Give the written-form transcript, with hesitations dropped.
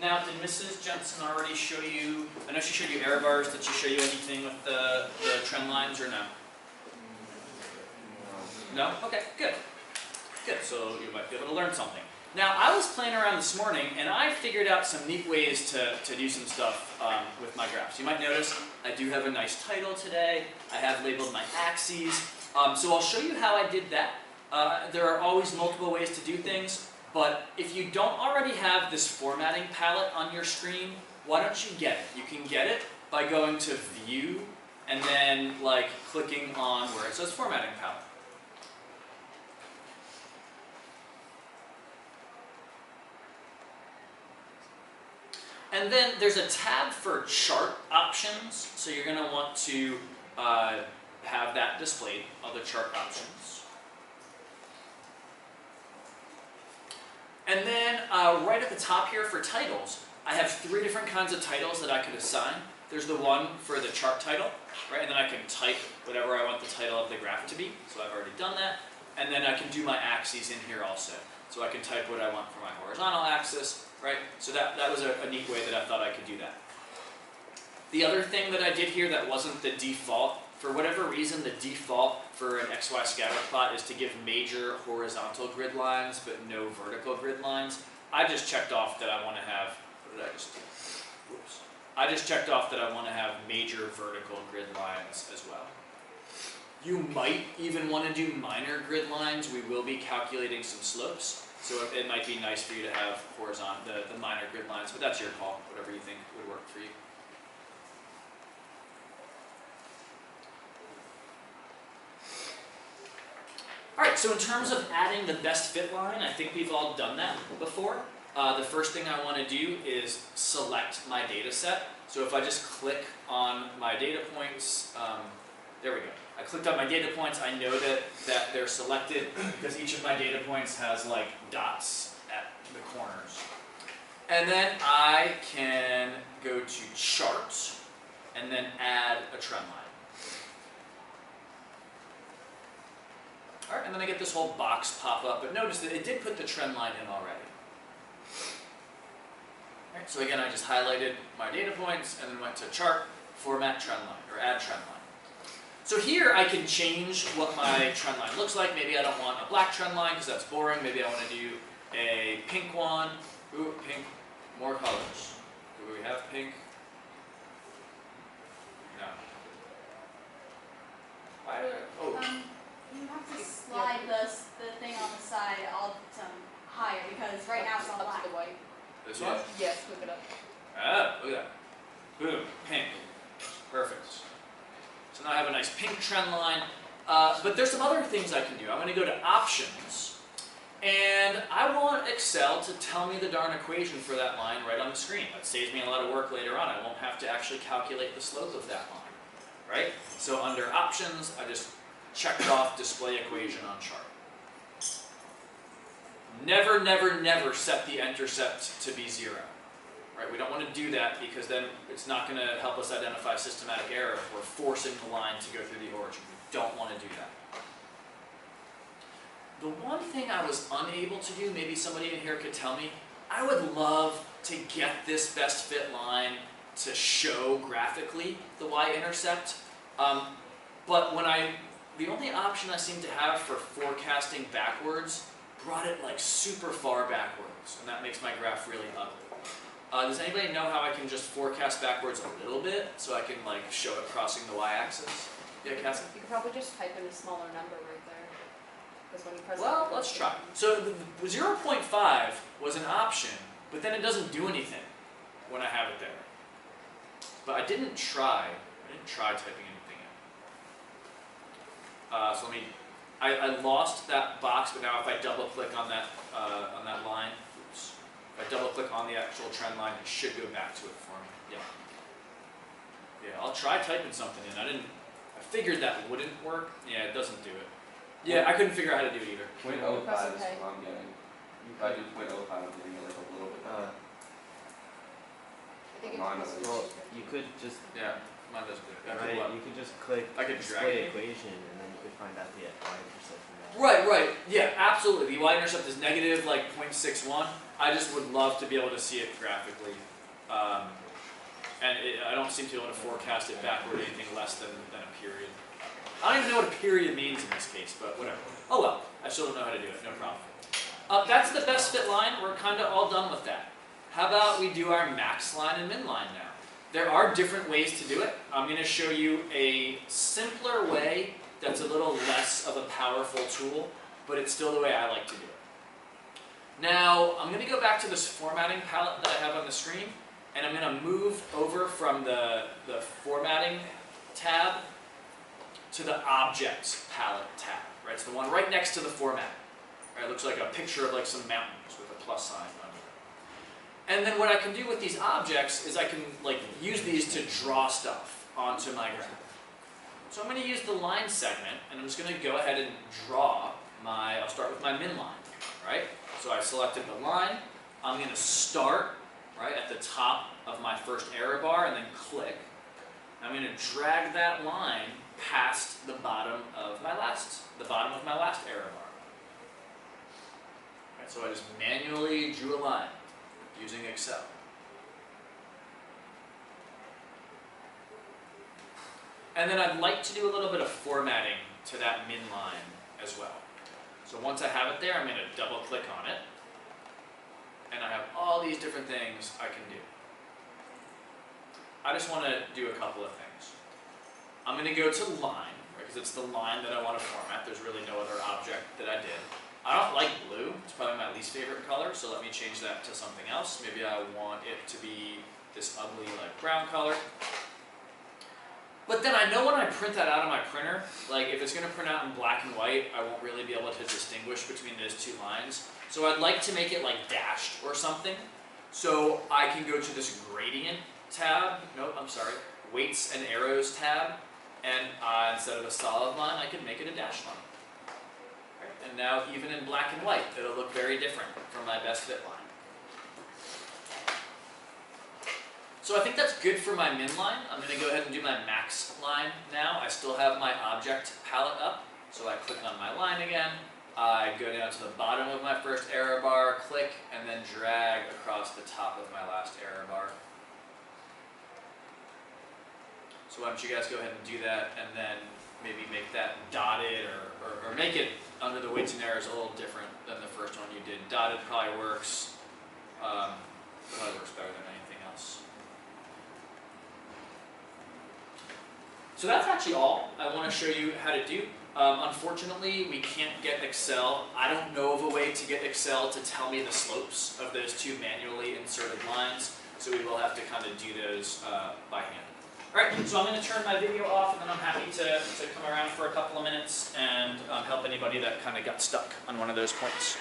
Now, did Mrs. Jensen already show you, I know she showed you error bars, did she show you anything with the trend lines or no? No? Okay, good. Good, so you might be able to learn something. Now, I was playing around this morning, and I figured out some neat ways to do some stuff with my graphs. You might notice I do have a nice title today. I have labeled my axes. So I'll show you how I did that. There are always multiple ways to do things, but if you don't already have this formatting palette on your screen, why don't you get it? You can get it by going to View, and then clicking on where it says Formatting Palette. And then there's a tab for chart options, so you're going to want to have that displayed, other chart options. And then right at the top here for titles, I have 3 different kinds of titles that I could assign. There's the one for the chart title, right? And then I can type whatever I want the title of the graph to be, so I've already done that. And then I can do my axes in here also. So I can type what I want for my horizontal axis, right? So that was a neat way that I thought I could do that. The other thing that I did here that wasn't the default, for whatever reason, the default for an XY scatter plot is to give major horizontal grid lines, but no vertical grid lines. I just checked off that I want to have, what did I just do? Whoops. I just checked off that I want to have major vertical grid lines as well. You might even want to do minor grid lines. We will be calculating some slopes, so it might be nice for you to have horizontal, the minor grid lines, but that's your call, whatever you think would work for you. Alright, so in terms of adding the best fit line, I think we've all done that before. The first thing I want to do is select my data set. So if I just click on my data points, there we go. I clicked on my data points, I know that they're selected because each of my data points has dots at the corners. And then I can go to Chart and then add a trend line. Alright, and then I get this whole box pop up, but notice that it did put the trend line in already. Alright, so again, I just highlighted my data points and then went to Chart, Format Trend Line, or Add Trend Line. So here I can change what my trend line looks like. Maybe I don't want a black trend line because that's boring. Maybe I want to do a pink one. Ooh, pink, more colors. Do we have pink? No. Why did You have to slide the thing on the side all higher because right now it's all black. Up to the white. This one? Yes, move it up. Ah, look at that. Boom, pink. Perfect. So now I have a nice pink trend line, but there's some other things I can do. I'm going to go to Options, and I want Excel to tell me the darn equation for that line right on the screen. That saves me a lot of work later on. I won't have to actually calculate the slope of that line, right? So under Options, I just checked off Display Equation on Chart. Never, never, never set the intercept to be 0. Right? We don't want to do that because then it's not going to help us identify systematic error if we're forcing the line to go through the origin. We don't want to do that. The one thing I was unable to do, maybe somebody in here could tell me, I would love to get this best fit line to show graphically the y-intercept, but the only option I seem to have for forecasting backwards brought it super far backwards, and that makes my graph really ugly. Does anybody know how I can just forecast backwards a little bit so I can show it crossing the y-axis? Yeah, Cassie? You could probably just type in a smaller number right there. Because when you press Well, let's try. So the 0.5 was an option, but then it doesn't do anything when I have it there. But I didn't try typing anything in. So I lost that box, but now if I double click on that line, oops. If I double click on the actual trend line, it should go back to it for me. Yeah, I'll try typing something in. I figured that wouldn't work. Yeah, it doesn't do it. Yeah, I couldn't figure out how to do it either. 0.05 is what I'm getting. If I do 0.05, I'm getting it a little bit better. I think Mine it's is- Well, you could just, Yeah, mine doesn't do it. right, you could just click I could drag display it. equation and then you could find out the y-intercept from that. Right, yeah, absolutely. The y-intercept is negative like 0.61. I just would love to be able to see it graphically. I don't seem to be able to forecast it backward anything less than a period. I don't even know what a period means in this case, but whatever. Oh well, I still don't know how to do it, no problem. That's the best fit line. We're kind of all done with that. How about we do our max line and min line now? There are different ways to do it. I'm going to show you a simpler way that's a little less of a powerful tool, but it's still the way I like to do it. Now, I'm going to go back to this formatting palette that I have on the screen, and I'm going to move over from the formatting tab to the objects palette tab. Right? It's the one right next to the formatting. Right? It looks like a picture of like some mountains with a plus sign under it. And then what I can do with these objects is I can like use these to draw stuff onto my graph. So I'm going to use the line segment, and I'm just going to go ahead and draw I'll start with my min line, right? So I've selected the line. I'm going to start right at the top of my first error bar and then click. I'm going to drag that line past the bottom of my last error bar. Right, so I just manually drew a line using Excel. And then I'd like to do a little bit of formatting to that min line as well. So once I have it there, I'm going to double click on it. And I have all these different things I can do. I just want to do a couple of things. I'm going to go to line, because it's the line that I want to format. There's really no other object that I did. I don't like blue. It's probably my least favorite color, so let me change that to something else. Maybe I want it to be this ugly like brown color. But then I know when I print that out on my printer, like if it's going to print out in black and white, I won't really be able to distinguish between those two lines. So I'd like to make it like dashed or something. So I can go to this gradient tab, weights and arrows tab, and instead of a solid line, I can make it a dashed line. Right? And now even in black and white, it'll look very different from my best fit line. So I think that's good for my min line. I'm going to go ahead and do my max line now. I still have my object palette up, so I click on my line again. I go down to the bottom of my first error bar, click, and then drag across the top of my last error bar. So why don't you guys go ahead and do that, and then maybe make that dotted, or make it under the weights and errors a little different than the first one you did. Dotted probably works better than anything else. So that's actually all I want to show you how to do. Unfortunately, we can't get Excel. I don't know of a way to get Excel to tell me the slopes of those two manually inserted lines, so we will have to kind of do those by hand. Alright, so I'm going to turn my video off, and then I'm happy to come around for a couple of minutes and help anybody that kind of got stuck on one of those points.